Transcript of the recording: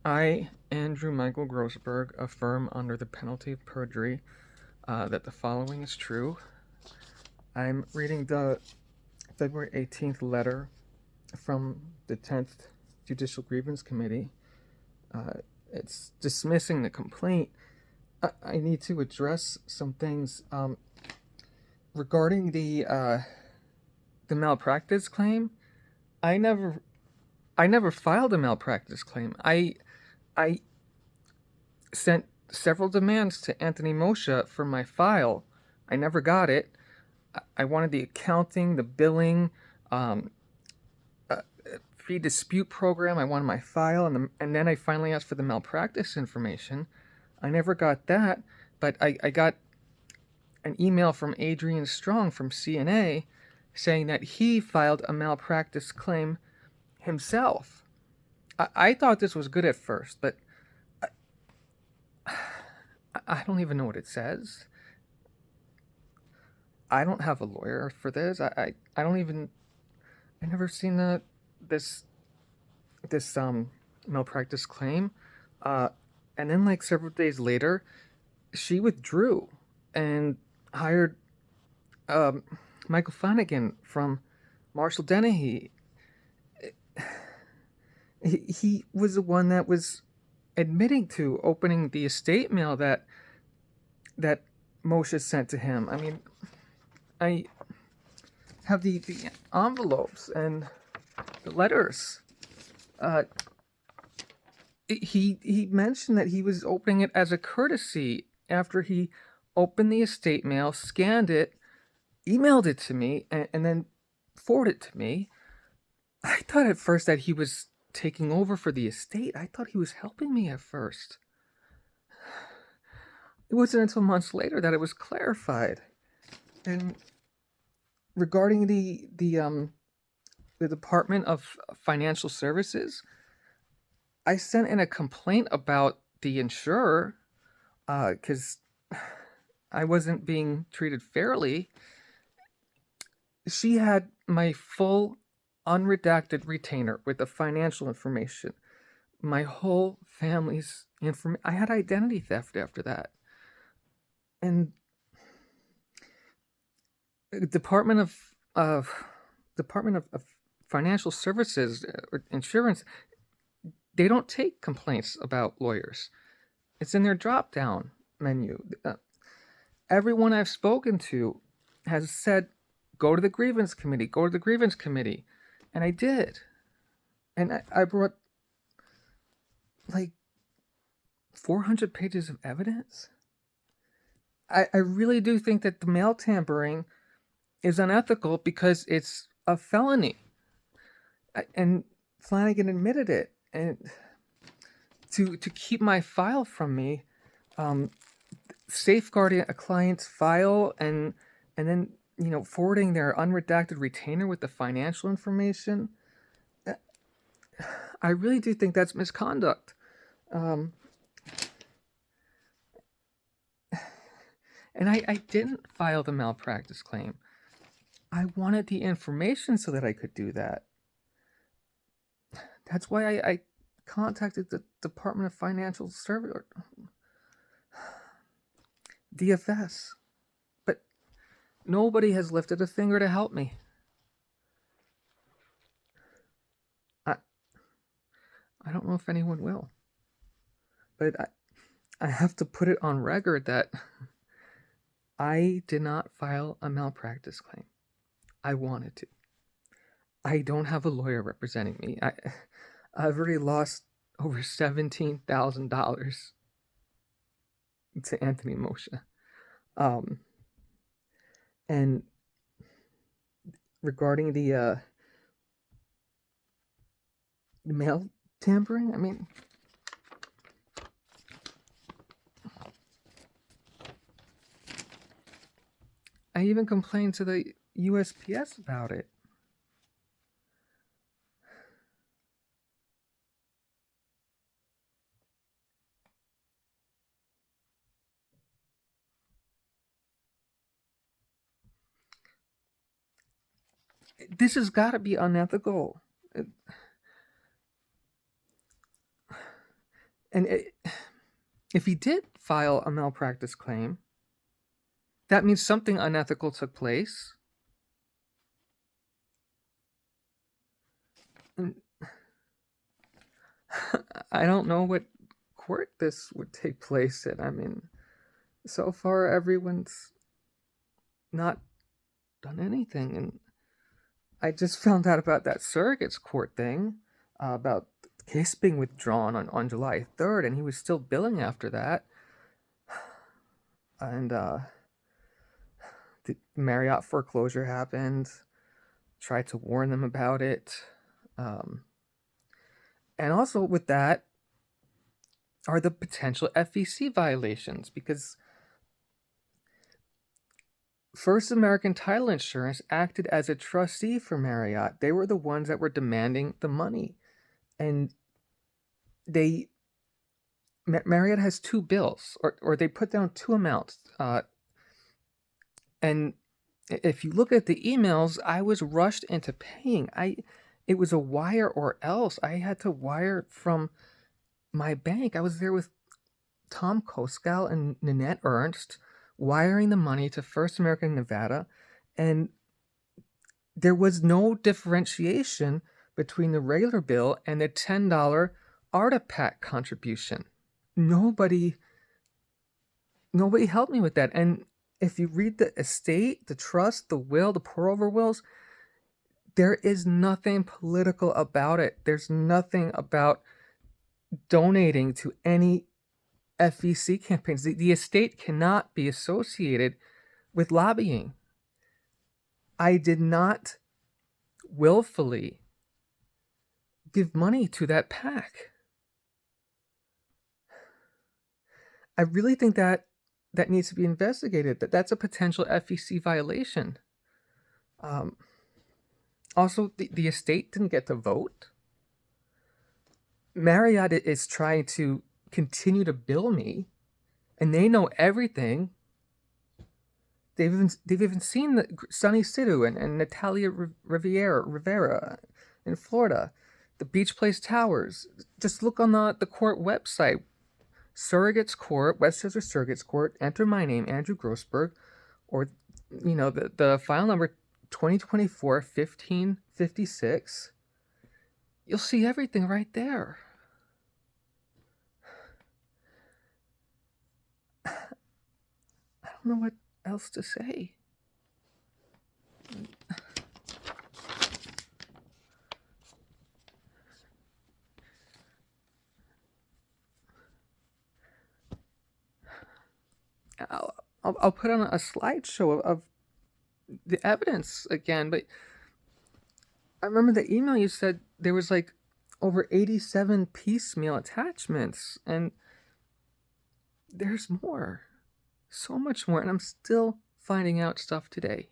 I, Andrew Michael Grossberg, affirm under the penalty of perjury that the following is true. I'm reading the February 18th letter from the 10th Judicial Grievance Committee. It's dismissing the complaint. I need to address some things regarding the malpractice claim. I never filed a malpractice claim. I sent several demands to Anthony Moccia for my file. I never got it. I wanted the accounting, the billing, fee dispute program. I wanted my file, and then I finally asked for the malpractice information. I never got that, but I got an email from Adrian Strong from CNA saying that he filed a malpractice claim himself. I thought this was good at first, but I don't even know what it says. I don't have a lawyer for this. I never seen this malpractice claim. And then like several days later, she withdrew and hired Michael Flanagan from Marshall Dennehy. He was the one that was admitting to opening the estate mail that Moshe sent to him. I mean, I have the envelopes and the letters. He mentioned that he was opening it as a courtesy after he opened the estate mail, scanned it, emailed it to me, and then forwarded it to me. I thought at first that he was taking over for the estate. I thought he was helping me at first. It wasn't until months later that it was clarified. And regarding the Department of Financial Services, I sent in a complaint about the insurer because I wasn't being treated fairly. She had my full unredacted retainer with the financial information, my whole family's information. I had identity theft after that. And the Department of Financial Services or Insurance, they don't take complaints about lawyers. It's in their drop-down menu. Everyone I've spoken to has said, go to the grievance committee, go to the grievance committee. And I did. And I brought like 400 pages of evidence. I really do think that the mail tampering is unethical because it's a felony. And Flanagan admitted it. And to keep my file from me, safeguarding a client's file and then forwarding their unredacted retainer with the financial information, I really do think that's misconduct. And I didn't file the malpractice claim. I wanted the information so that I could do that. That's why I contacted the Department of Financial Services, DFS. But nobody has lifted a finger to help me. I don't know if anyone will. But I have to put it on record that I did not file a malpractice claim. I wanted to. I don't have a lawyer representing me. I've already lost over $17,000 to Anthony Moccia. And regarding the mail tampering, I mean, I even complained to the USPS about it. This has got to be unethical. And if he did file a malpractice claim, that means something unethical took place. And I don't know what court this would take place in. I mean, so far everyone's not done anything. And I just found out about that surrogate's court thing, about the case being withdrawn on July 3rd, and he was still billing after that. And the Marriott foreclosure happened. Tried to warn them about it. And also with that are the potential FEC violations, because First American Title Insurance acted as a trustee for Marriott. They were the ones that were demanding the money. And Marriott has two bills, or they put down two amounts. And if you look at the emails, I was rushed into paying. It was a wire or else. I had to wire from my bank. I was there with Tom Koskal and Nanette Ernst, wiring the money to First American Nevada, and there was no differentiation between the regular bill and the $10 Artipac contribution. Nobody helped me with that. And if you read the estate, the trust, the will, the pour-over wills, there is nothing political about it. There's nothing about donating to any FEC campaigns. The estate cannot be associated with lobbying. I did not willfully give money to that PAC. I really think that needs to be investigated. That's a potential FEC violation. Also, the estate didn't get to vote. Marriott is trying to continue to bill me, and they know everything. They've even seen Sonny Sidhu and Natalia Rivera in Florida, the Beach Place Towers. Just look on the court website, Surrogates Court, Westchester Surrogates Court. Enter my name, Andrew Grossberg, or the file number 2024-1556. You'll see everything right there. I don't know what else to say. I'll put on a slideshow of the evidence again, but I remember the email you said there was like over 87 piecemeal attachments, and there's more, so much more, and I'm still finding out stuff today.